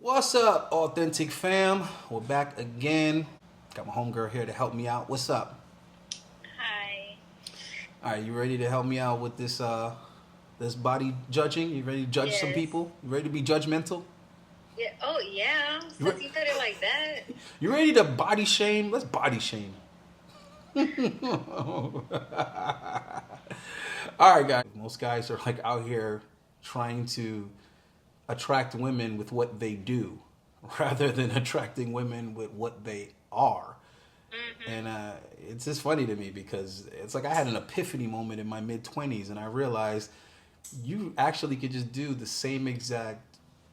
What's up, authentic fam? We're back again. Got my homegirl here to help me out. What's up? Hi. All right, you ready to help me out with this body judging? You ready to judge some Yes. people? You ready to be judgmental? Yeah. Oh, yeah. You, Since you put it like that. you ready to body shame? Let's body shame. All right, guys. Most guys are like out here trying to attract women with what they do rather than attracting women with what they are. And it's just funny to me because it's like I had an epiphany moment in my mid-20s and I realized you actually could just do the same exact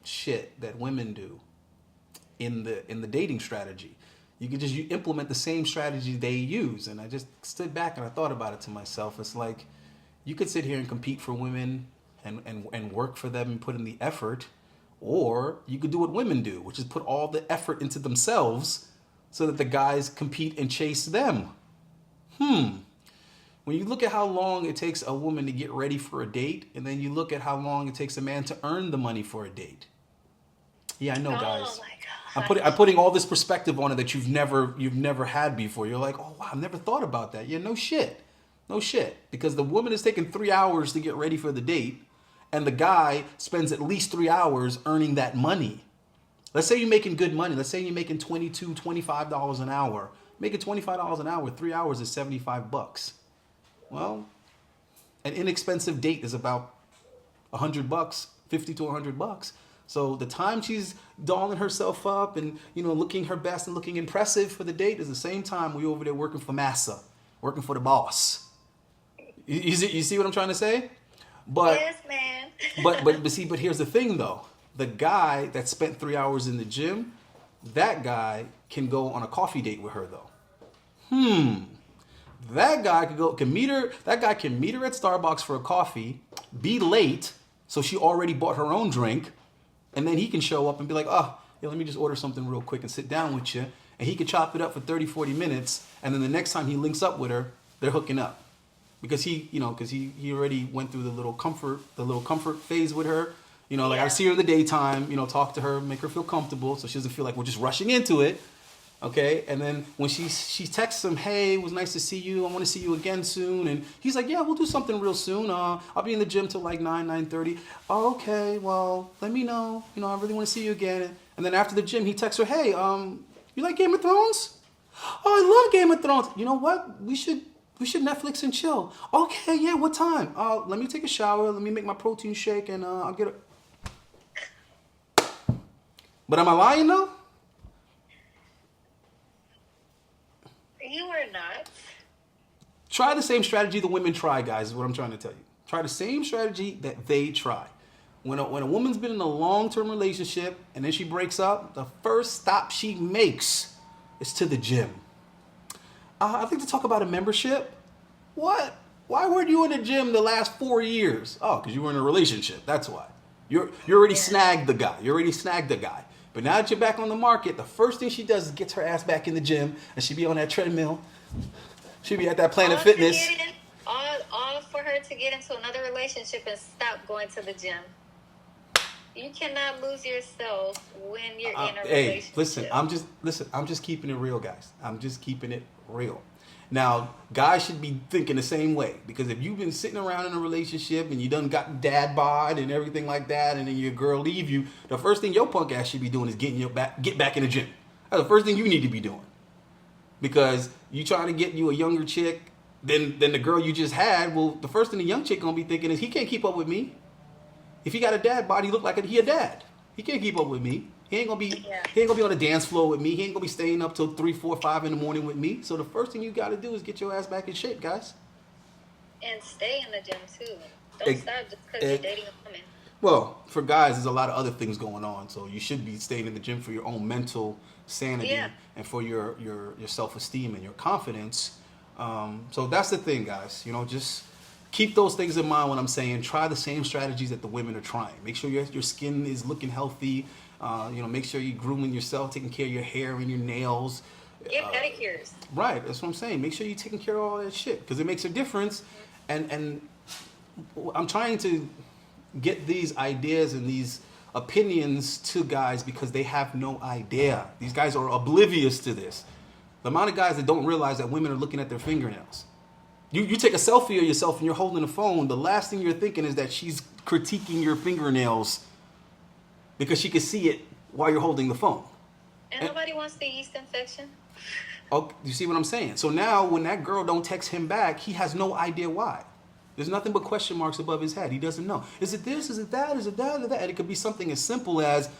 shit that women do in the dating strategy. You implement the same strategy they use. And I just stood back and I thought about it to myself. It's like you could sit here and compete for women and work for them and put in the effort, or you could do what women do, which is put all the effort into themselves so that the guys compete and chase them. When you look at how long it takes a woman to get ready for a date, and then you look at how long it takes a man to earn the money for a date. Yeah, I know, guys. Oh, my I'm putting all this perspective on it that you've never had before. You're like, oh wow, I've never thought about that. Yeah, no shit. No shit. Because the woman is taking 3 hours to get ready for the date, and the guy spends at least 3 hours earning that money. Let's say you're making good money. Let's say you're making $22, $25 an hour. Making $25 an hour, 3 hours is $75. Well, an inexpensive date is about $100, 50 to $100. So the time she's dolling herself up and looking her best and looking impressive for the date is the same time we over there working for massa, working for the boss. You see what I'm trying to say? But yes, man. but here's the thing though. The guy that spent 3 hours in the gym, that guy can go on a coffee date with her though. That guy can meet her. That guy can meet her at Starbucks for a coffee, be late, so she already bought her own drink, and then he can show up and be like, oh, yeah, let me just order something real quick and sit down with you. And he can chop it up for 30, 40 minutes, and then the next time he links up with her, they're hooking up. Because he already went through the little comfort phase with her. Like I see her in the daytime, talk to her, make her feel comfortable so she doesn't feel like we're just rushing into it. Okay, and then when she texts him, hey, it was nice to see you. I want to see you again soon. And he's like, yeah, we'll do something real soon. I'll be in the gym till like 9:30. Oh, okay, well, let me know. I really want to see you again. And then after the gym, he texts her, hey, you like Game of Thrones? Oh, I love Game of Thrones. You know what? We should Netflix and chill. Okay, yeah, what time? Let me take a shower. Let me make my protein shake, and I'll get it. But am I lying though? You are not. Try the same strategy the women try, guys, is what I'm trying to tell you. Try the same strategy that they try. When a woman's been in a long-term relationship and then she breaks up, the first stop she makes is to the gym. I'd like to talk about a membership. What? Why weren't you in the gym the last 4 years? Oh, because you were in a relationship. That's why. You already snagged the guy. You already snagged the guy. But now that you're back on the market, the first thing she does is gets her ass back in the gym, and she be on that treadmill. She be at that Planet Fitness. All for her to get into another relationship and stop going to the gym. You cannot lose yourself when you're in a relationship. Hey, I'm just keeping it real, guys. I'm just keeping it real. Now, guys should be thinking the same way, because if you've been sitting around in a relationship and you done got dad bod and everything like that, and then your girl leave you, the first thing your punk ass should be doing is get back in the gym. That's the first thing you need to be doing, because you trying to get you a younger chick than the girl you just had. Well, the first thing the young chick gonna be thinking is, he can't keep up with me. If he got a dad bod, he look like he a dad. He can't keep up with me. He ain't gonna be on the dance floor with me. He ain't gonna be staying up till 3, 4, 5 in the morning with me. So the first thing you gotta do is get your ass back in shape, guys. And stay in the gym too. Don't stop just because you're dating a woman. Well, for guys, there's a lot of other things going on. So you should be staying in the gym for your own mental sanity and for your self-esteem and your confidence. So that's the thing, guys. Just keep those things in mind when I'm saying try the same strategies that the women are trying. Make sure your skin is looking healthy. Make sure you're grooming yourself, taking care of your hair and your nails. Get pedicures. Right, that's what I'm saying. Make sure you're taking care of all that shit, because it makes a difference. And I'm trying to get these ideas and these opinions to guys because they have no idea. These guys are oblivious to this. The amount of guys that don't realize that women are looking at their fingernails. You take a selfie of yourself and you're holding a phone, the last thing you're thinking is that she's critiquing your fingernails because she can see it while you're holding the phone. And nobody wants the yeast infection. Oh, you see what I'm saying? So now when that girl don't text him back, he has no idea why. There's nothing but question marks above his head. He doesn't know. Is it this? Is it that? Is it that? Is it that? And it could be something as simple as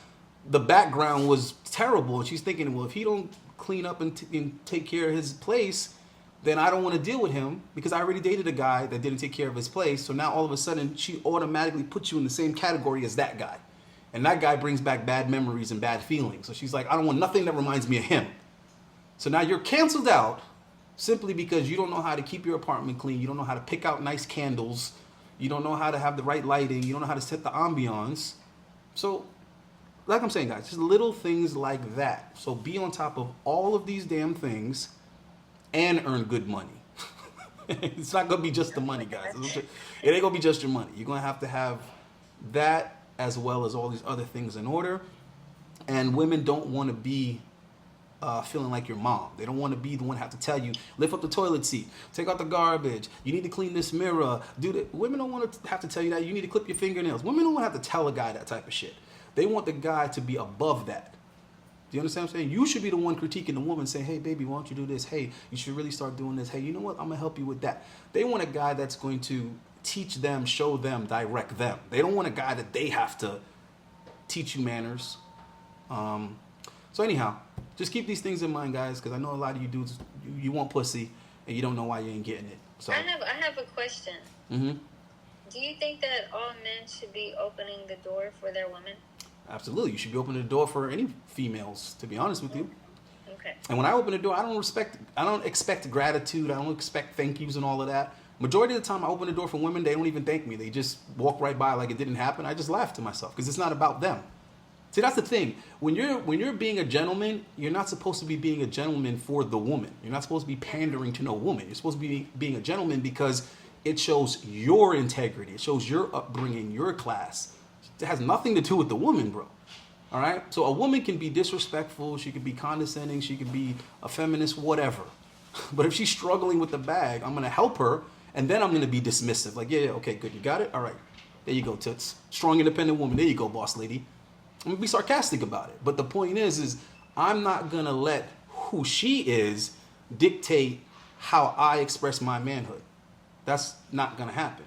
the background was terrible. And she's thinking, well, if he don't clean up and take care of his place, then I don't want to deal with him because I already dated a guy that didn't take care of his place. So now all of a sudden she automatically puts you in the same category as that guy. And that guy brings back bad memories and bad feelings. So she's like, I don't want nothing that reminds me of him. So now you're canceled out simply because you don't know how to keep your apartment clean. You don't know how to pick out nice candles. You don't know how to have the right lighting. You don't know how to set the ambiance. So like I'm saying, guys, just little things like that. So be on top of all of these damn things and earn good money. It's not going to be just the money, guys. It ain't going to be just your money. You're going to have that as well as all these other things in order. And women don't want to be feeling like your mom. They don't want to be the one to have to tell you, lift up the toilet seat, take out the garbage, you need to clean this mirror, do that. Women don't want to have to tell you that you need to clip your fingernails. Women don't want to have to tell a guy that type of shit. They want the guy to be above that. Do you understand what I'm saying? You should be the one critiquing the woman, saying, hey, baby, why don't you do this? Hey, you should really start doing this. Hey, you know what? I'm going to help you with that. They want a guy that's going to teach them, show them, direct them. They don't want a guy that they have to teach you manners. So anyhow, just keep these things in mind, guys, because I know a lot of you dudes, you want pussy, and you don't know why you ain't getting it. So I have a question. Mm-hmm. Do you think that all men should be opening the door for their women? Absolutely. You should be opening the door for any females, to be honest with you. Okay. And when I open the door, I don't expect gratitude. I don't expect thank yous and all of that. Majority of the time I open the door for women, they don't even thank me. They just walk right by like it didn't happen. I just laugh to myself because it's not about them. See, that's the thing. When you're being a gentleman, you're not supposed to be being a gentleman for the woman. You're not supposed to be pandering to no woman. You're supposed to be being a gentleman because it shows your integrity. It shows your upbringing, your class. It has nothing to do with the woman, bro. All right? So a woman can be disrespectful. She can be condescending. She can be a feminist, whatever. But if she's struggling with the bag, I'm going to help her, and then I'm going to be dismissive. Like, yeah, okay, good. You got it? All right. There you go, toots. Strong, independent woman. There you go, boss lady. I'm going to be sarcastic about it. But the point is I'm not going to let who she is dictate how I express my manhood. That's not going to happen.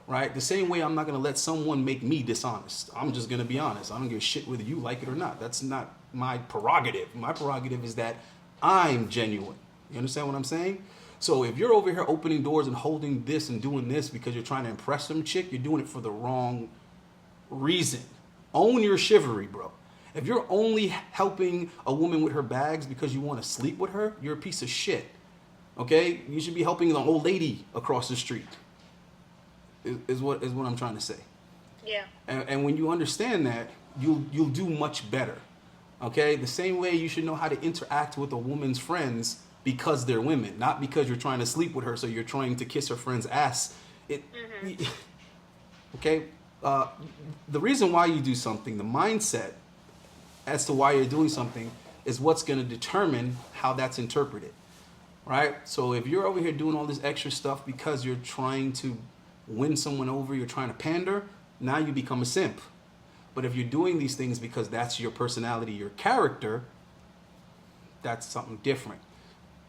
Right? The same way I'm not going to let someone make me dishonest. I'm just going to be honest. I don't give a shit whether you like it or not. That's not my prerogative. My prerogative is that I'm genuine. You understand what I'm saying? So if you're over here opening doors and holding this and doing this because you're trying to impress some chick, you're doing it for the wrong reason. Own your chivalry, bro. If you're only helping a woman with her bags because you want to sleep with her, you're a piece of shit. Okay? You should be helping the old lady across the street. Is what I'm trying to say. Yeah. And when you understand that, you'll do much better. Okay? The same way you should know how to interact with a woman's friends because they're women, not because you're trying to sleep with her, so you're trying to kiss her friend's ass. Okay? The reason why you do something, the mindset as to why you're doing something, is what's going to determine how that's interpreted. Right? So if you're over here doing all this extra stuff because you're trying to win someone over, you're trying to pander, now you become a simp. But if you're doing these things because that's your personality, your character, that's something different.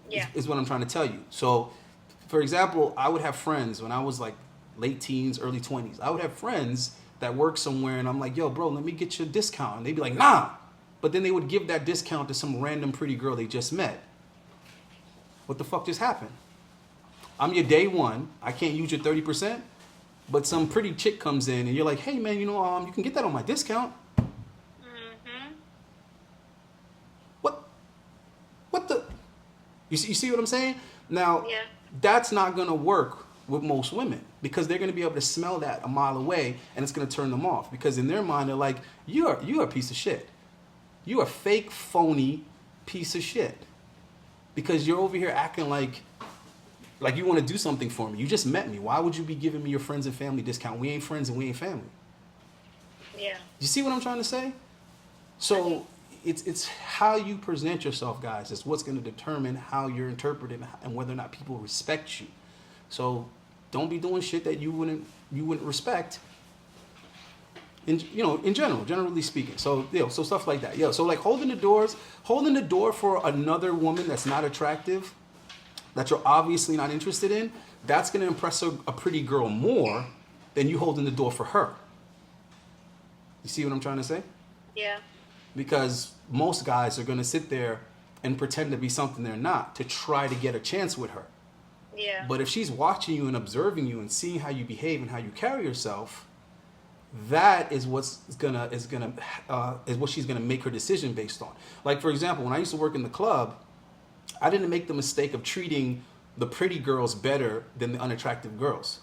Yeah. Is what I'm trying to tell you. So, for example, I would have friends when I was like late teens, early 20s. I would have friends that work somewhere and I'm like, yo, bro, let me get you a discount. And they'd be like, nah. But then they would give that discount to some random pretty girl they just met. What the fuck just happened? I'm your day one. I can't use your 30%. But some pretty chick comes in and you're like, hey, man, you can get that on my discount. Mm-hmm. What the? You see what I'm saying? Now, Yeah. That's not going to work with most women because they're going to be able to smell that a mile away and it's going to turn them off because in their mind, they're like, you're a piece of shit. You're a fake, phony piece of shit because you're over here acting like you want to do something for me. You just met me. Why would you be giving me your friends and family discount? We ain't friends and we ain't family. Yeah. You see what I'm trying to say? So it's how you present yourself, guys. It's what's going to determine how you're interpreted and whether or not people respect you. So don't be doing shit that you wouldn't respect. In general, generally speaking. So so stuff like that. So like holding the door for another woman that's not attractive, that you're obviously not interested in, that's going to impress a pretty girl more than you holding the door for her. You see what I'm trying to say? Yeah. Because most guys are going to sit there and pretend to be something they're not to try to get a chance with her. Yeah. But if she's watching you and observing you and seeing how you behave and how you carry yourself, that is what she's gonna make her decision based on. Like, for example, when I used to work in the club, I didn't make the mistake of treating the pretty girls better than the unattractive girls.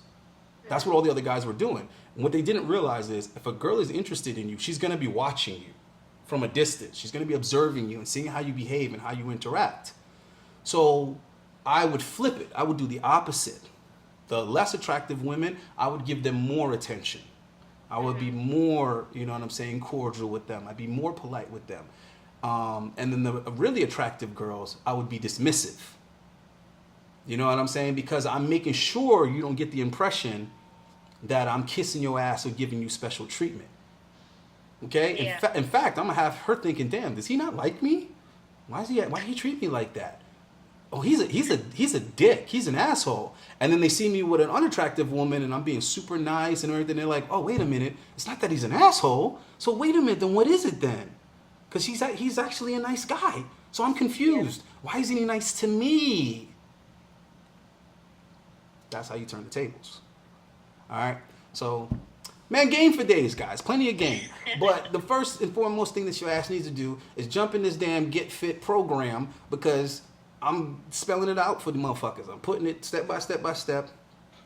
That's what all the other guys were doing. And what they didn't realize is if a girl is interested in you, she's gonna be watching you from a distance. She's gonna be observing you and seeing how you behave and how you interact. So I would flip it. I would do the opposite. The less attractive women, I would give them more attention. I would be more, cordial with them. I'd be more polite with them. And then the really attractive girls, I would be dismissive. You know what I'm saying? Because I'm making sure you don't get the impression that I'm kissing your ass or giving you special treatment. Okay? Yeah. In fact, I'm going to have her thinking, damn, does he not like me? Why did he treat me like that? Oh, he's a dick. He's an asshole. And then they see me with an unattractive woman and I'm being super nice and everything. They're like, oh, wait a minute. It's not that he's an asshole. So wait a minute. Then what is it then? Because he's actually a nice guy. So I'm confused. Yeah. Why isn't he nice to me? That's how you turn the tables. All right. So, man, game for days, guys. Plenty of game. But the first and foremost thing that your ass needs to do is jump in this damn Get Fit program because I'm spelling it out for the motherfuckers. I'm putting it step by step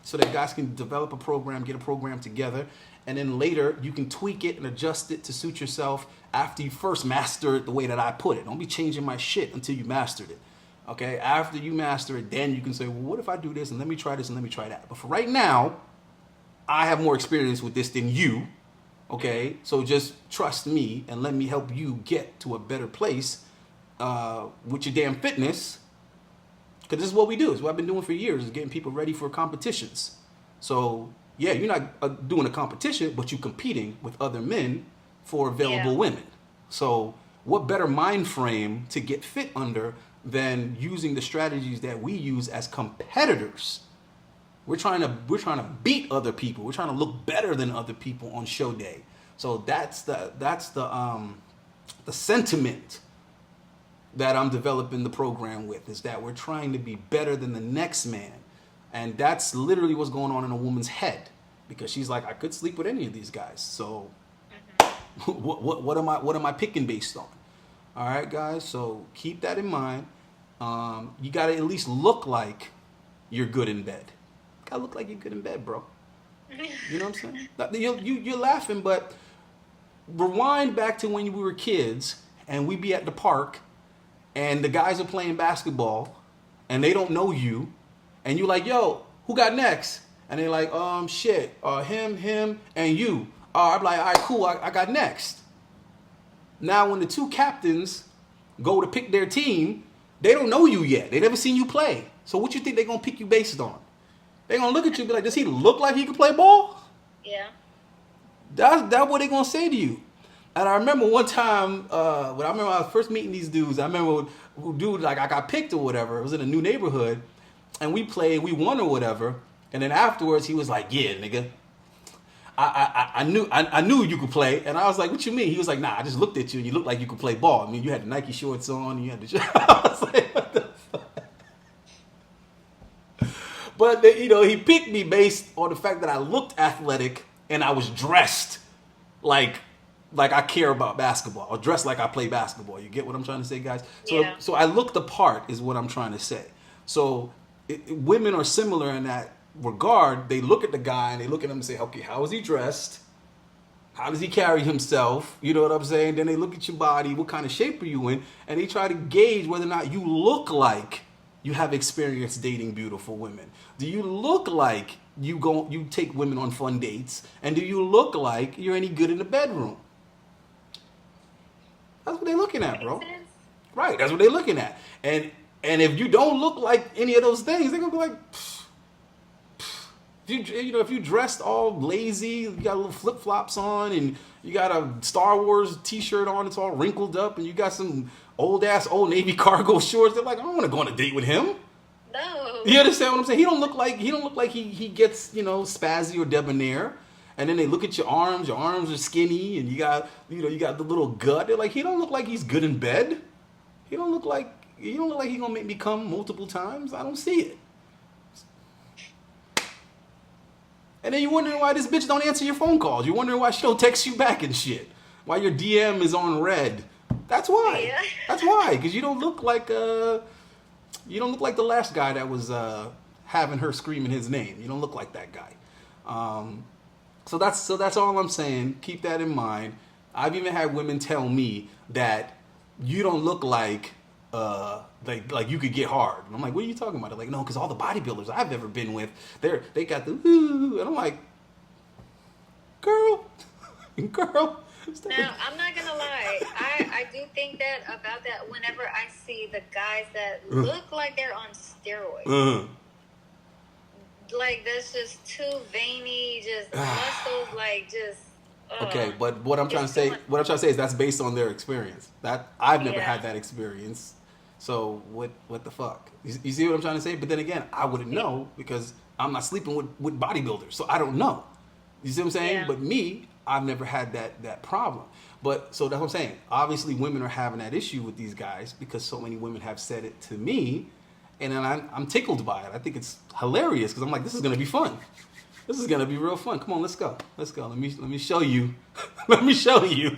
so that guys can develop a program, get a program together, and then later you can tweak it and adjust it to suit yourself after you first master it the way that I put it. Don't be changing my shit until you mastered it. Okay? After you master it, then you can say, well, what if I do this and let me try this and let me try that. But for right now, I have more experience with this than you. Okay? So just trust me and let me help you get to a better place with your damn fitness. Because this is what we do. It's what I've been doing for years, is getting people ready for competitions. So, yeah, you're not doing a competition, but you're competing with other men for available women. So what better mind frame to get fit under than using the strategies that we use as competitors? We're trying to beat other people. We're trying to look better than other people on show day. So that's the sentiment that I'm developing the program with, is that we're trying to be better than the next man. And that's literally what's going on in a woman's head, because she's like, I could sleep with any of these guys. So what am I picking based on? All right, guys. So keep that in mind. You got to at least look like you're good in bed. Got to look like you're good in bed, bro. You know what I'm saying? You're laughing, but rewind back to when we were kids and we be at the park and the guys are playing basketball and they don't know you, and you're like, yo, who got next? And they're like, him, and you. I'm like, all right, cool, I got next. Now, when the two captains go to pick their team, they don't know you yet. They never seen you play. So what you think they're going to pick you based on? They're going to look at you and be like, does he look like he can play ball? Yeah. That's what they're going to say to you. And I remember one time, when I was first meeting these dudes, I remember dude, like, I got picked or whatever. It was in a new neighborhood. And we played, we won or whatever. And then afterwards, he was like, yeah, nigga, I knew you could play. And I was like, what you mean? He was like, nah, I just looked at you and you looked like you could play ball. I mean, you had the Nike shorts on and you had the I was like, what the fuck? But, he picked me based on the fact that I looked athletic and I was dressed like I care about basketball. Or dressed like I play basketball. You get what I'm trying to say, guys? So I look the part is what I'm trying to say. So women are similar in that regard. They look at the guy and they look at him and say, okay, how is he dressed? How does he carry himself? You know what I'm saying? Then they look at your body. What kind of shape are you in? And they try to gauge whether or not you look like you have experience dating beautiful women. Do you look like you take women on fun dates, and do you look like you're any good in the bedroom? That's what they're looking at, bro. Right, that's what they're looking at. And if you don't look like any of those things, they're gonna be like, pfft, if you dressed all lazy, you got little flip flops on, and you got a Star Wars T-shirt on, it's all wrinkled up, and you got some old Navy cargo shorts. They're like, I don't want to go on a date with him. No. You understand what I'm saying? He don't look like he gets spazzy or debonair. And then they look at your arms. Your arms are skinny, and you got the little gut. They're like, he don't look like he's good in bed. He don't look like he's gonna make me come multiple times. I don't see it. And then you're wondering why this bitch don't answer your phone calls. You're wondering why she don't text you back and shit. Why your DM is on red. That's why. Yeah. That's why. Because you don't look like the last guy that was having her screaming his name. You don't look like that guy. So that's all I'm saying. Keep that in mind. I've even had women tell me that you don't look like you could get hard. And I'm like, what are you talking about? They're like, no, because all the bodybuilders I've ever been with, they got the ooh, and I'm like, girl. Now, I'm not gonna lie. I do think that about that whenever I see the guys that look like they're on steroids. Like, that's just too veiny, just muscles, like, just... Okay, but what I'm trying to say is that's based on their experience. That I've never had that experience. So what the fuck? You see what I'm trying to say? But then again, I wouldn't know because I'm not sleeping with bodybuilders, so I don't know. You see what I'm saying? Yeah. But me, I've never had that problem. But so that's what I'm saying. Obviously, women are having that issue with these guys because so many women have said it to me, and then I'm tickled by it. I think it's hilarious because I'm like, this is gonna be fun. This is gonna be real fun. Come on, let's go. Let me show you. Let me show you.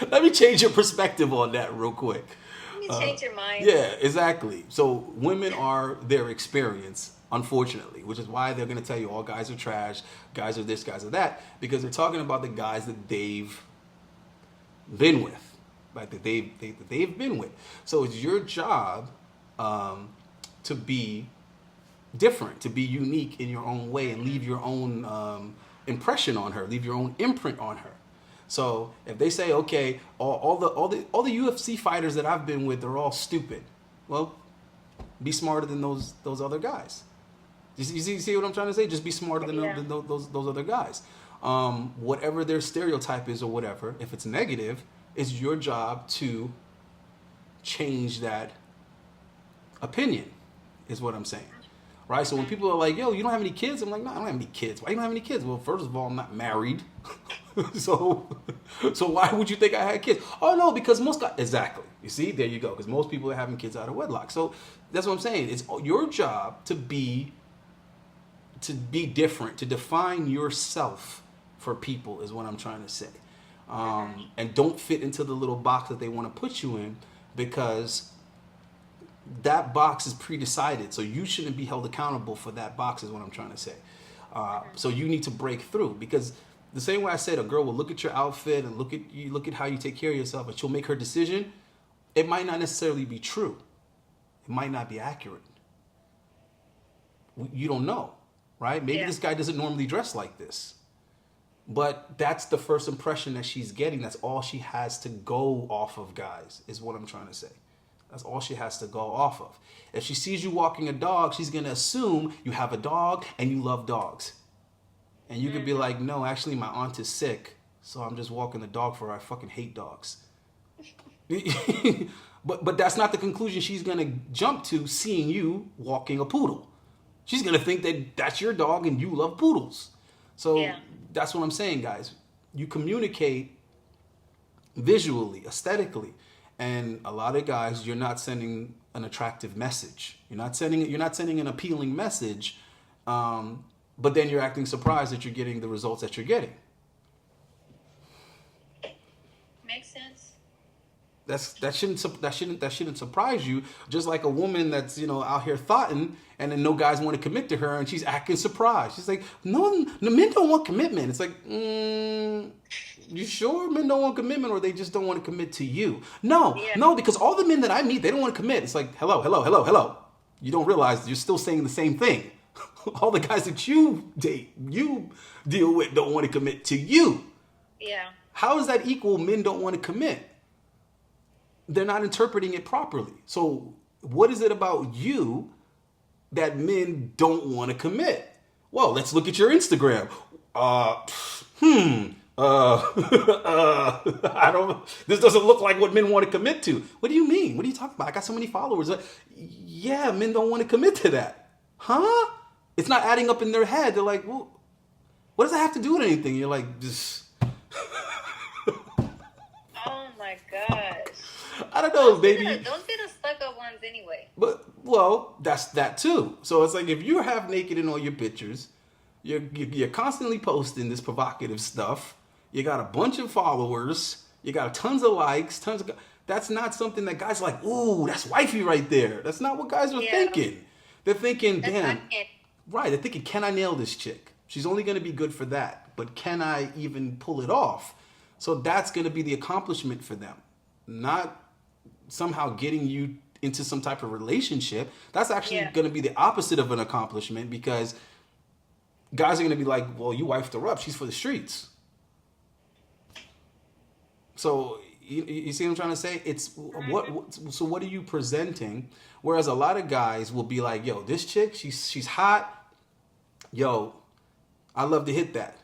Let me change your perspective on that real quick. Let me change your mind. Yeah, exactly. So women are their experience, unfortunately, which is why they're gonna tell you all guys are trash, guys are this, guys are that, because they're talking about the guys that they've been with, like that they've been with. So it's your job to be different, to be unique in your own way and leave your own impression on her, leave your own imprint on her. So if they say, okay, all the UFC fighters that I've been with are all stupid, well, be smarter than those other guys. You see what I'm trying to say? Just be smarter than those other guys. Whatever their stereotype is or whatever, if it's negative, it's your job to change that opinion, is what I'm saying. Right? So when people are like, yo, you don't have any kids? I'm like, no, I don't have any kids. Why you don't have any kids? Well, first of all, I'm not married. so why would you think I had kids? Oh, no, because most guys... Exactly. You see? There you go. Because most people are having kids out of wedlock. So that's what I'm saying. It's your job to be different, to define yourself for people is what I'm trying to say. And don't fit into the little box that they want to put you in, because that box is pre-decided, so you shouldn't be held accountable for that box is what I'm trying to say. So you need to break through, because the same way I said a girl will look at your outfit and look at how you take care of yourself, and she'll make her decision. It might not necessarily be true. It might not be accurate. You don't know, right? Maybe this guy doesn't normally dress like this. But that's the first impression that she's getting. That's all she has to go off of, guys, is what I'm trying to say. That's all she has to go off of. If she sees you walking a dog, she's going to assume you have a dog and you love dogs. And you could be like, no, actually my aunt is sick, so I'm just walking the dog for her. I fucking hate dogs. But that's not the conclusion she's going to jump to seeing you walking a poodle. She's going to think that that's your dog and you love poodles. So that's what I'm saying, guys. You communicate visually, aesthetically. And a lot of guys, you're not sending an attractive message. You're not sending an appealing message, but then you're acting surprised that you're getting the results that you're getting. Makes sense. That shouldn't surprise you. Just like a woman that's out here thotting, and then no guys want to commit to her, and she's acting surprised. She's like, no, men don't want commitment. It's like, you sure men don't want commitment, or they just don't want to commit to you? No, because all the men that I meet, they don't want to commit. It's like, hello. You don't realize you're still saying the same thing. All the guys that you date, you deal with, don't want to commit to you. Yeah. How is that equal? Men don't want to commit. They're not interpreting it properly. So what is it about you that men don't want to commit? Well, let's look at your Instagram. I don't, this doesn't look like what men want to commit to. What do you mean? What are you talking about? I got so many followers. Yeah, men don't want to commit to that. Huh? It's not adding up in their head. They're like, well, what does that have to do with anything? You're like, just. Oh my gosh. I don't know, baby. Those be the stuck up ones anyway. But, well, that's that too. So it's like if you're half naked in all your pictures, you're constantly posting this provocative stuff. You got a bunch of followers. You got tons of likes, tons of. That's not something that guys are like, ooh, that's wifey right there. That's not what guys are thinking. They're thinking, damn. Right, they're thinking, can I nail this chick? She's only going to be good for that. But can I even pull it off? So that's going to be the accomplishment for them. Not somehow getting you into some type of relationship. That's actually going to be the opposite of an accomplishment, because guys are going to be like, well, you wifed her up. She's for the streets. So you see what I'm trying to say? It's so what are you presenting? Whereas a lot of guys will be like, yo, this chick, she's hot. Yo, I love to hit that.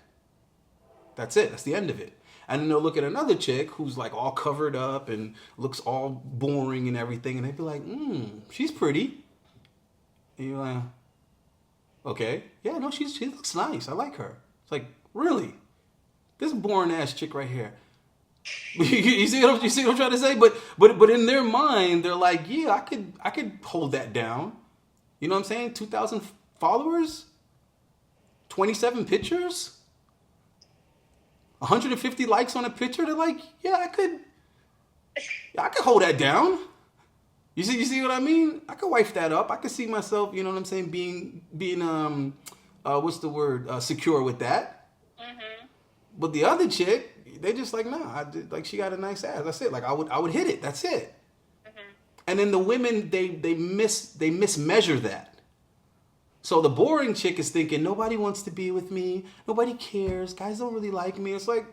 That's it. That's the end of it. And then they'll look at another chick who's like all covered up and looks all boring and everything, and they'd be like, she's pretty. And you're like, okay, yeah, no, she looks nice. I like her. It's like, really? This boring ass chick right here. you see what I'm trying to say? But in their mind, they're like, yeah, I could hold that down. You know what I'm saying? 2,000 followers, 27 pictures, 150 likes on a picture. They're like, yeah, I could hold that down. You see what I mean? I could wife that up. I could see myself, you know what I'm saying, being what's the word? Secure with that. Mm-hmm. But the other chick, they just like, nah, like she got a nice ass. That's it. Like I would hit it. That's it. Mm-hmm. And then the women, they mismeasure that. So the boring chick is thinking, nobody wants to be with me. Nobody cares. Guys don't really like me. It's like,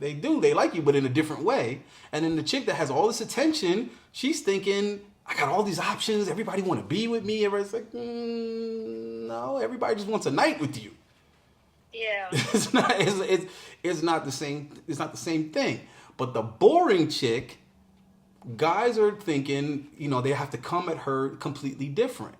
they do. They like you, but in a different way. And then the chick that has all this attention, she's thinking, I got all these options. Everybody want to be with me. Everybody's like, no, everybody just wants a night with you. Yeah. It's not the same. It's not the same thing. But the boring chick, guys are thinking, they have to come at her completely different.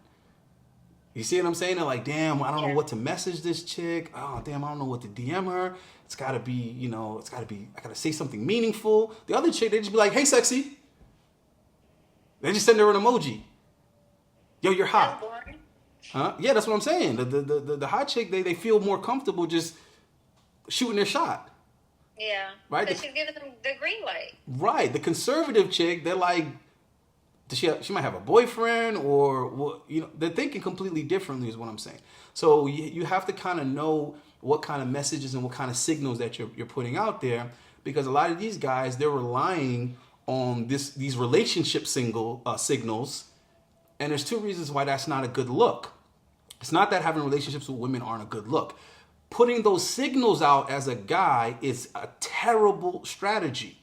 You see what I'm saying? They're like, damn, I don't know what to message this chick. Oh, damn, I don't know what to DM her. It's got to be, I got to say something meaningful. The other chick, they just be like, hey, sexy. They just send her an emoji. Yo, you're hot. Huh? Yeah, that's what I'm saying. The hot chick, they feel more comfortable just shooting their shot. Yeah. Right? Because she's giving them the green light. Right. The conservative chick, they're like, she might have a boyfriend, or they're thinking completely differently is what I'm saying. So you have to kind of know what kind of messages and what kind of signals that you're putting out there, because a lot of these guys, they're relying on these relationship signals, and there's two reasons why that's not a good look. It's not that having relationships with women aren't a good look. Putting those signals out as a guy is a terrible strategy.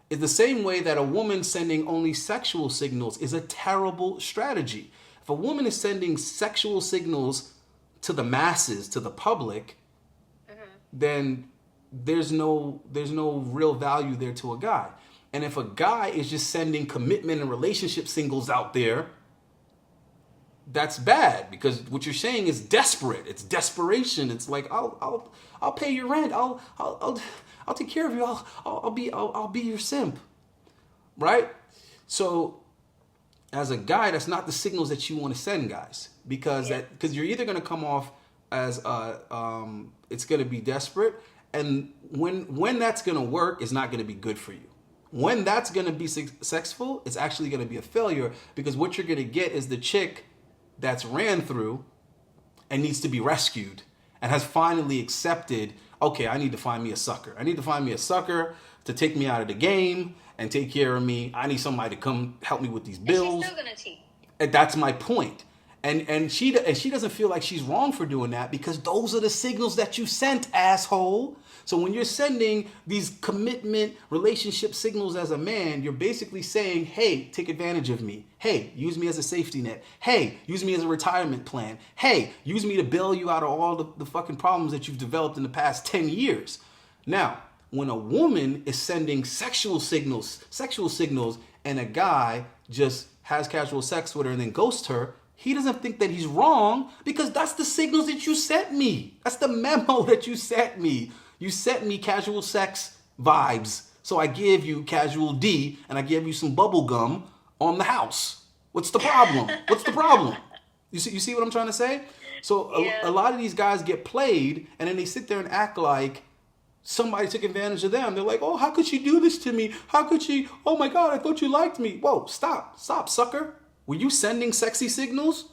It's the same way that a woman sending only sexual signals is a terrible strategy. If a woman is sending sexual signals to the masses, to the public, then there's no real value there to a guy. And if a guy is just sending commitment and relationship signals out there, that's bad, because what you're saying is desperate. It's desperation. It's like, I'll pay your rent. I'll take care of you. I'll be your simp, right? So, as a guy, that's not the signals that you want to send, guys, because you're either going to come off as it's going to be desperate, and when that's going to work, it's not going to be good for you. When that's going to be successful, it's actually going to be a failure, because what you're going to get is the chick that's ran through and needs to be rescued and has finally accepted, okay, I need to find me a sucker. I need to find me a sucker to take me out of the game and take care of me. I need somebody to come help me with these bills. And she's still going to cheat. And that's my point. And she doesn't feel like she's wrong for doing that because those are the signals that you sent, asshole. So when you're sending these commitment relationship signals as a man, you're basically saying, hey, take advantage of me. Hey, use me as a safety net. Hey, use me as a retirement plan. Hey, use me to bail you out of all the fucking problems that you've developed in the past 10 years. Now, when a woman is sending sexual signals, and a guy just has casual sex with her and then ghosts her, he doesn't think that he's wrong because that's the signals that you sent me. That's the memo that you sent me. You sent me casual sex vibes. So I give you casual D and I give you some bubble gum on the house. What's the problem? What's the problem? You see what I'm trying to say? So a lot of these guys get played and then they sit there and act like somebody took advantage of them. They're like, oh, how could she do this to me? How could she? Oh my God, I thought you liked me. Whoa, stop, sucker. Were you sending sexy signals?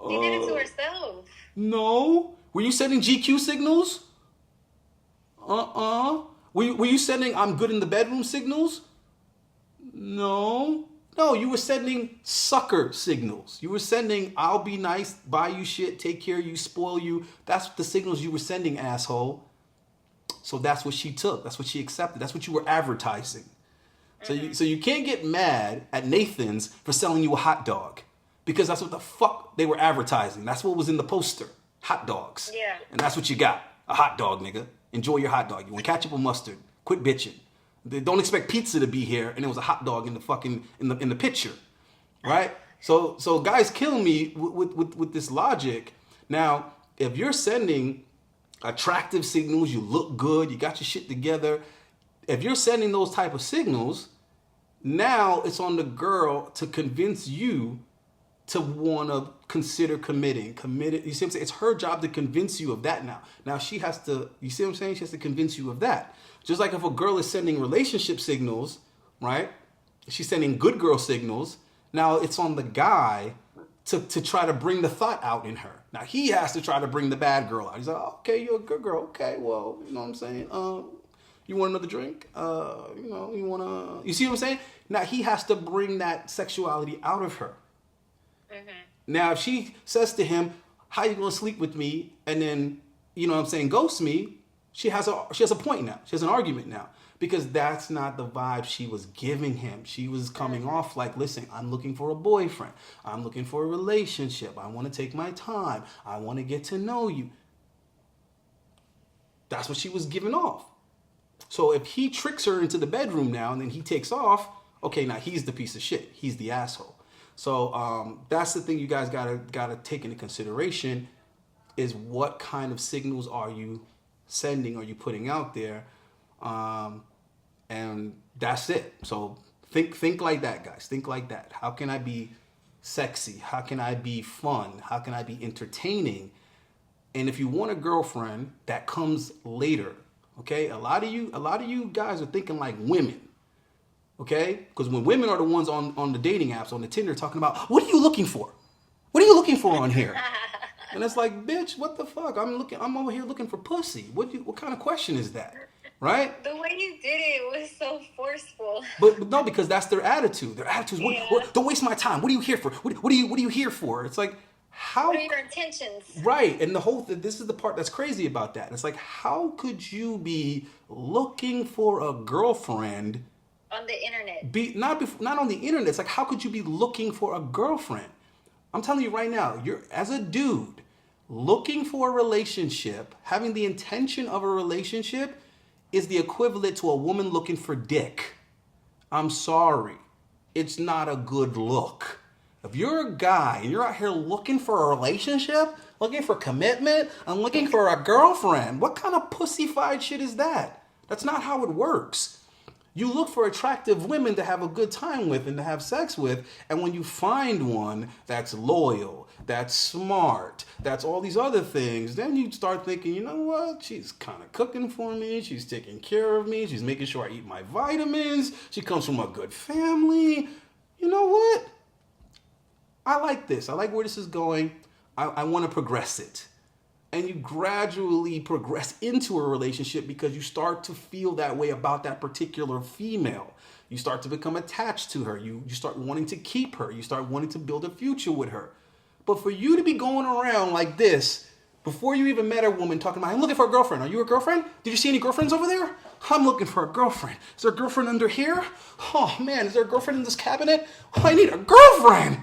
She did it to herself. No. Were you sending GQ signals? Were you sending I'm good in the bedroom signals? No. No, you were sending sucker signals. You were sending I'll be nice, buy you shit, take care of you, spoil you. That's the signals you were sending, asshole. So that's what she took. That's what she accepted. That's what you were advertising. So you can't get mad at Nathan's for selling you a hot dog because that's what the fuck they were advertising. That's what was in the poster. Hot dogs. Yeah. And that's what you got. A hot dog, nigga. Enjoy your hot dog. You want ketchup or mustard? Quit bitching. They don't expect pizza to be here and there was a hot dog in the fucking in the picture. Right? So guys kill me with this logic. Now, if you're sending attractive signals, you look good, you got your shit together. If you're sending those type of signals, now it's on the girl to convince you to want to consider committing. You see what I'm saying? It's her job to convince you of that now. Now she has to, you see what I'm saying? She has to convince you of that. Just like if a girl is sending relationship signals, right? She's sending good girl signals. Now it's on the guy to try to bring the thought out in her. Now he has to try to bring the bad girl out. He's like, okay, you're a good girl. Okay, well, you know what I'm saying? You want another drink? You see what I'm saying? Now he has to bring that sexuality out of her. Mm-hmm. Now if she says to him, how you gonna sleep with me? And then, you know what I'm saying, ghost me, she has a point now. She has an argument now. Because that's not the vibe she was giving him. She was coming off like, listen, I'm looking for a boyfriend. I'm looking for a relationship. I want to take my time. I want to get to know you. That's what she was giving off. So if he tricks her into the bedroom now and then he takes off, okay, now he's the piece of shit. He's the asshole. So that's the thing you guys gotta take into consideration is what kind of signals are you sending, are you putting out there? And that's it. So think like that, guys. Think like that. How can I be sexy? How can I be fun? How can I be entertaining? And if you want a girlfriend, that comes later. Okay? A lot of you guys are thinking like women. Okay? Because when women are the ones on the dating apps, on the Tinder, talking about, what are you looking for? What are you looking for on here? And it's like, bitch, what the fuck? I'm over here looking for pussy. What kind of question is that? Right? The way you did it was so forceful. But no, because that's their attitude. Their attitude is, don't waste my time. What are you here for? What are you here for? It's like, how? What are your intentions? Right. And this is the part that's crazy about that. It's like, how could you be looking for a girlfriend on the internet? Not on the internet. It's like, how could you be looking for a girlfriend? I'm telling you right now, you're as a dude looking for a relationship, having the intention of a relationship is the equivalent to a woman looking for dick. I'm sorry. It's not a good look. If you're a guy and you're out here looking for a relationship, looking for commitment, and looking for a girlfriend, what kind of pussyfied shit is that? That's not how it works. You look for attractive women to have a good time with and to have sex with, and when you find one that's loyal, that's smart, that's all these other things, then you start thinking, you know what? She's kind of cooking for me. She's taking care of me. She's making sure I eat my vitamins. She comes from a good family. You know what? I like this. I like where this is going. I want to progress it. And you gradually progress into a relationship because you start to feel that way about that particular female. You start to become attached to her. You start wanting to keep her. You start wanting to build a future with her. But for you to be going around like this, before you even met a woman talking about, I'm looking for a girlfriend. Are you a girlfriend? Did you see any girlfriends over there? I'm looking for a girlfriend. Is there a girlfriend under here? Oh man, is there a girlfriend in this cabinet? Oh, I need a girlfriend.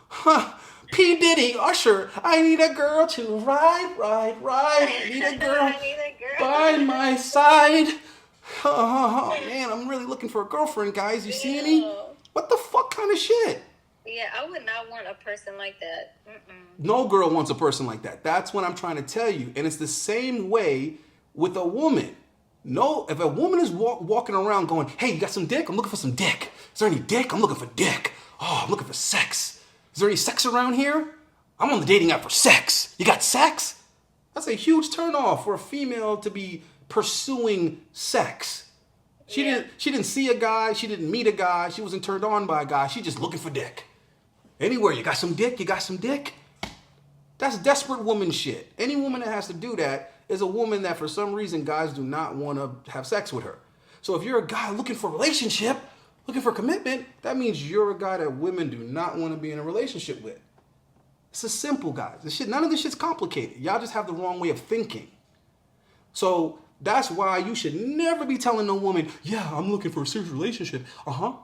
Huh. P. Diddy, Usher, I need a girl to ride. I need a girl by my side. Oh man, I'm really looking for a girlfriend, guys. You see any? What the fuck kind of shit? Yeah, I would not want a person like that. No girl wants a person like that. That's what I'm trying to tell you. And it's the same way with a woman. No, if a woman is walking around going, hey, you got some dick? I'm looking for some dick. Is there any dick? I'm looking for dick. Oh, I'm looking for sex. Is there any sex around here? I'm on the dating app for sex. You got sex? That's a huge turnoff for a female to be pursuing sex. She didn't see a guy. She didn't meet a guy. She wasn't turned on by a guy. She's just looking for dick. Anywhere, you got some dick? You got some dick? That's desperate woman shit. Any woman that has to do that is a woman that for some reason guys do not want to have sex with her. So if you're a guy looking for a relationship, looking for commitment, that means you're a guy that women do not want to be in a relationship with. It's a simple, guys. None of this shit's complicated. Y'all just have the wrong way of thinking. So that's why you should never be telling no woman, yeah, I'm looking for a serious relationship.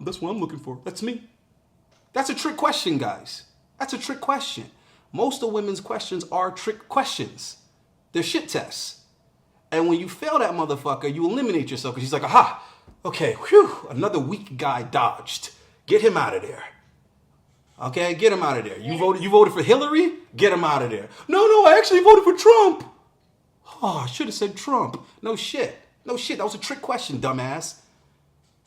That's what I'm looking for. That's me. That's a trick question, guys. That's a trick question. Most of women's questions are trick questions. They're shit tests. And when you fail that motherfucker, you eliminate yourself because she's like, aha, okay, whew, another weak guy dodged. Get him out of there. Okay, get him out of there. You voted for Hillary? Get him out of there. No, I actually voted for Trump. Oh, I should have said Trump. No shit. That was a trick question, dumbass.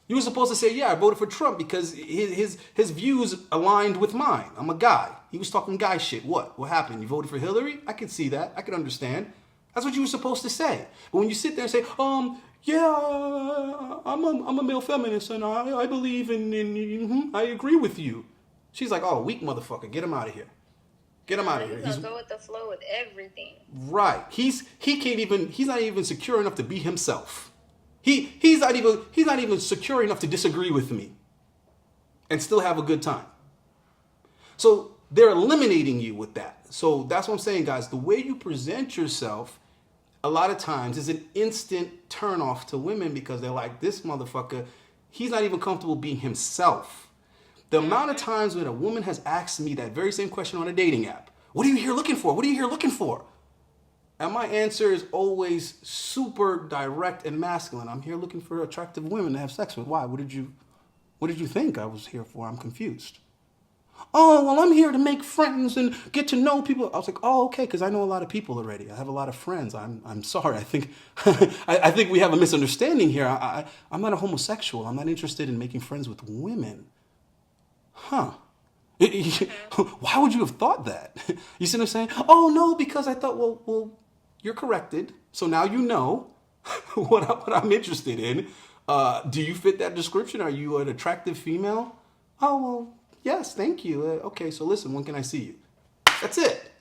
You were supposed to say, yeah, I voted for Trump because his views aligned with mine. I'm a guy. He was talking guy shit. What happened? You voted for Hillary? I can see that. I can understand. That's what you were supposed to say. But when you sit there and say, yeah, I'm a male feminist and I believe in I agree with you. She's like, oh, weak motherfucker. Get him out of here. Get him out of here. He's gonna go with the flow with everything. Right. He's not even secure enough to be himself. He's not even secure enough to disagree with me and still have a good time. So they're eliminating you with that. So that's what I'm saying, guys. The way you present yourself a lot of times is an instant turnoff to women because they're like, this motherfucker, he's not even comfortable being himself. The amount of times when a woman has asked me that very same question on a dating app, what are you here looking for? What are you here looking for? And my answer is always super direct and masculine. I'm here looking for attractive women to have sex with. Why? What did you think I was here for? I'm confused. Oh, well, I'm here to make friends and get to know people. I was like, oh, okay, because I know a lot of people already. I have a lot of friends. I'm sorry. I think I think we have a misunderstanding here. I'm not a homosexual. I'm not interested in making friends with women. Huh. Why would you have thought that? You see what I'm saying? Oh, no, because I thought, well, you're corrected. So now you know what I'm interested in. Do you fit that description? Are you an attractive female? Oh, well, yes, thank you. Okay, so listen, when can I see you? That's it.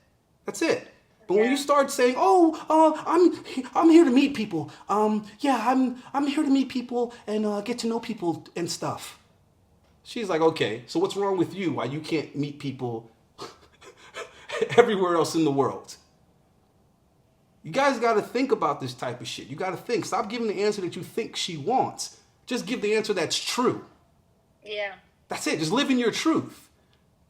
But when you start saying, I'm here to meet people. I'm here to meet people and get to know people and stuff. She's like, okay, so what's wrong with you? Why you can't meet people everywhere else in the world? You guys got to think about this type of shit. You got to think. Stop giving the answer that you think she wants. Just give the answer that's true. Yeah. That's it. Just live in your truth.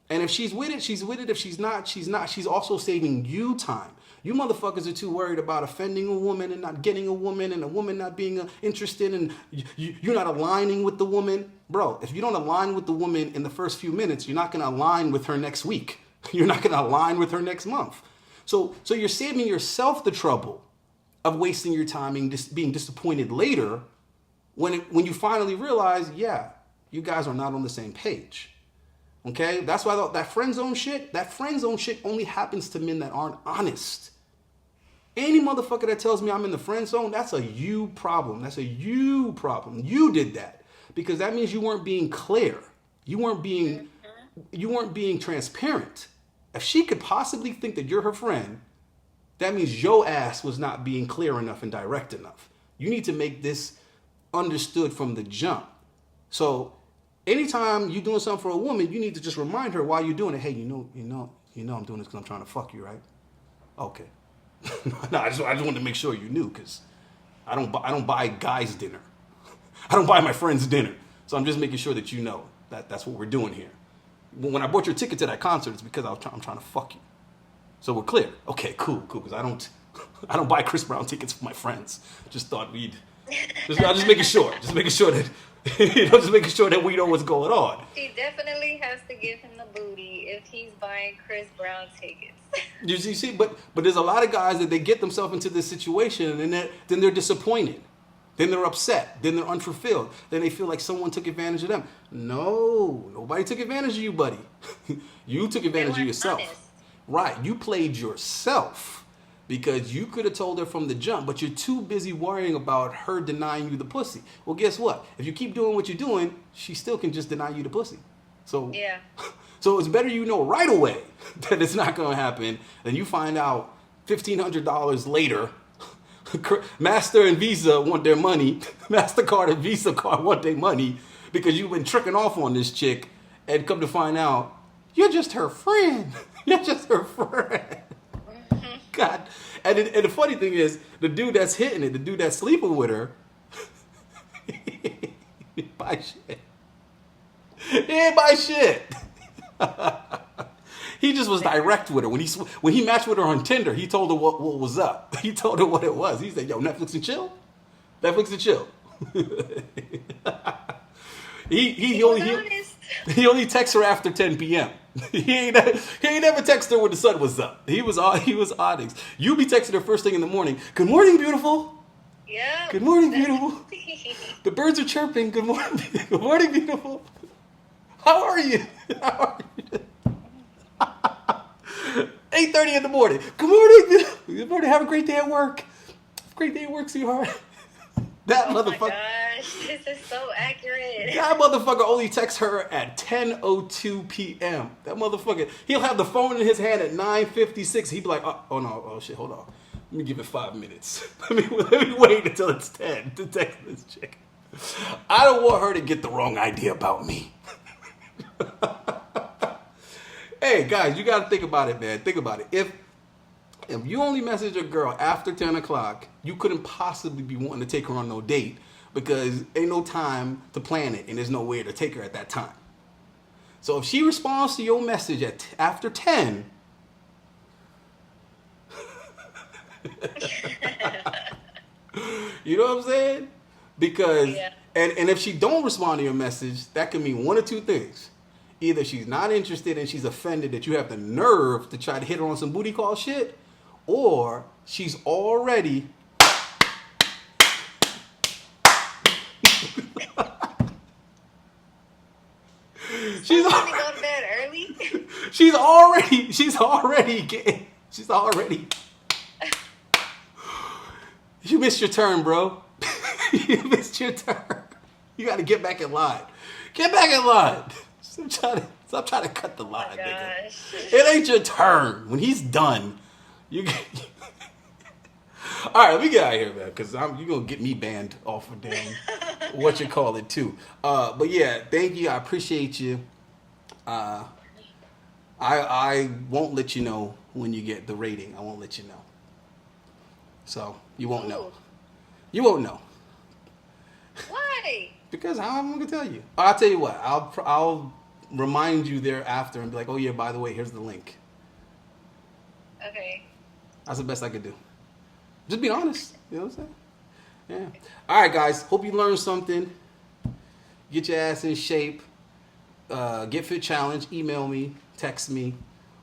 And if she's with it, she's with it. If she's not, she's not. She's also saving you time. You motherfuckers are too worried about offending a woman and not getting a woman and a woman not being interested and you're not aligning with the woman. Bro, if you don't align with the woman in the first few minutes, you're not going to align with her next week. You're not going to align with her next month. So you're saving yourself the trouble of wasting your time and being disappointed later when you finally realize, yeah, you guys are not on the same page. Okay? That's why that friend zone shit only happens to men that aren't honest. Any motherfucker that tells me I'm in the friend zone, that's a you problem. That's a you problem. You did that because that means you weren't being clear. You weren't being transparent. If she could possibly think that you're her friend, that means your ass was not being clear enough and direct enough. You need to make this understood from the jump. So anytime you're doing something for a woman, you need to just remind her while you're doing it. Hey, you know, You know I'm doing this because I'm trying to fuck you, right? Okay. No, I just wanted to make sure you knew, because I don't buy guys dinner. I don't buy my friends dinner. So I'm just making sure that you know that that's what we're doing here. When I bought your ticket to that concert, it's because I'm trying to fuck you. So we're clear. Okay, cool. Because I don't buy Chris Brown tickets for my friends. Just thought I'm just making sure. Just making sure that just making sure that we know what's going on. She definitely has to give him the booty if he's buying Chris Brown tickets. You see, but there's a lot of guys that they get themselves into this situation, and then they're disappointed. Then they're upset. Then they're unfulfilled. Then they feel like someone took advantage of them. No, nobody took advantage of you, buddy. You took advantage of yourself. Honest. Right, you played yourself, because you could have told her from the jump, but you're too busy worrying about her denying you the pussy. Well, guess what? If you keep doing what you're doing, she still can just deny you the pussy. So yeah. So it's better you know right away that it's not going to happen than you find out $1,500 later. Master and Visa want their money. MasterCard and Visa card want their money because you've been tricking off on this chick, and come to find out, you're just her friend. You're just her friend. Mm-hmm. God. And the funny thing is, the dude that's hitting it, the dude that's sleeping with her, he buy shit. He ain't buy shit. He just was direct with her. When he matched with her on Tinder, he told her what was up. He told her what it was. He said, yo, Netflix and chill? Netflix and chill. he only texts her after 10 p.m. He ain't never texted her when the sun was up. He was onyx. You be texting her first thing in the morning. Good morning, beautiful. Yeah. Good morning, beautiful. The birds are chirping. Good morning. Good morning, beautiful. How are you? 8:30 in the morning. Good morning. Good morning. Have a great day at work. Great day at work, sweetheart. That motherfucker. Oh my gosh, this is so accurate. That motherfucker only texts her at 10:02 p.m. That motherfucker, he'll have the phone in his hand at 9:56. He'd be like, oh no, oh shit, hold on. Let me give it 5 minutes. Let me wait until it's 10 to text this chick. I don't want her to get the wrong idea about me. Hey guys, you gotta think about it, man. Think about it. If you only message a girl after 10 o'clock, you couldn't possibly be wanting to take her on no date, because ain't no time to plan it and there's nowhere to take her at that time. So if she responds to your message after 10, you know what I'm saying? Because, yeah. and if she don't respond to your message, that can mean one or two things. Either she's not interested and she's offended that you have the nerve to try to hit her on some booty call shit, or she's already she's already go to bed early. She's already you missed your turn, bro. You missed your turn. You got to get back in line. Get back in line. Stop trying to cut the line, nigga. It ain't your turn. When he's done, you get... All right, let me get out of here, man, because you're going to get me banned off of damn what you call it, too. But yeah, thank you. I appreciate you. I won't let you know when you get the rating. I won't let you know. So you won't know. You won't know. Why? Because I'm going to tell you. I'll tell you what. I'll remind you thereafter and be like, oh yeah, by the way, here's the link. Okay. That's the best I could do. Just be honest. You know what I'm saying? Yeah. All right, guys. Hope you learned something. Get your ass in shape. Get Fit Challenge. Email me. Text me.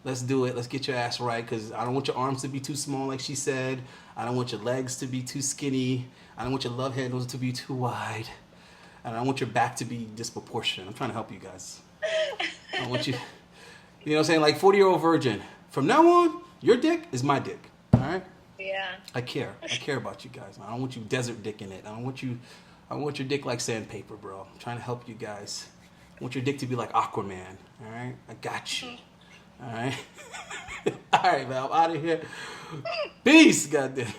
Let's do it. Let's get your ass right, because I don't want your arms to be too small, like she said. I don't want your legs to be too skinny. I don't want your love handles to be too wide. And I don't want your back to be disproportionate. I'm trying to help you guys. I want you, you know what I'm saying? Like 40-year-old virgin. From now on, your dick is my dick. All right? Yeah. I care. I care about you guys. I don't want you desert dick in it. I want your dick like sandpaper, bro. I'm trying to help you guys. I want your dick to be like Aquaman. All right? I got you. All right? All right, man. I'm out of here. Peace, goddamn.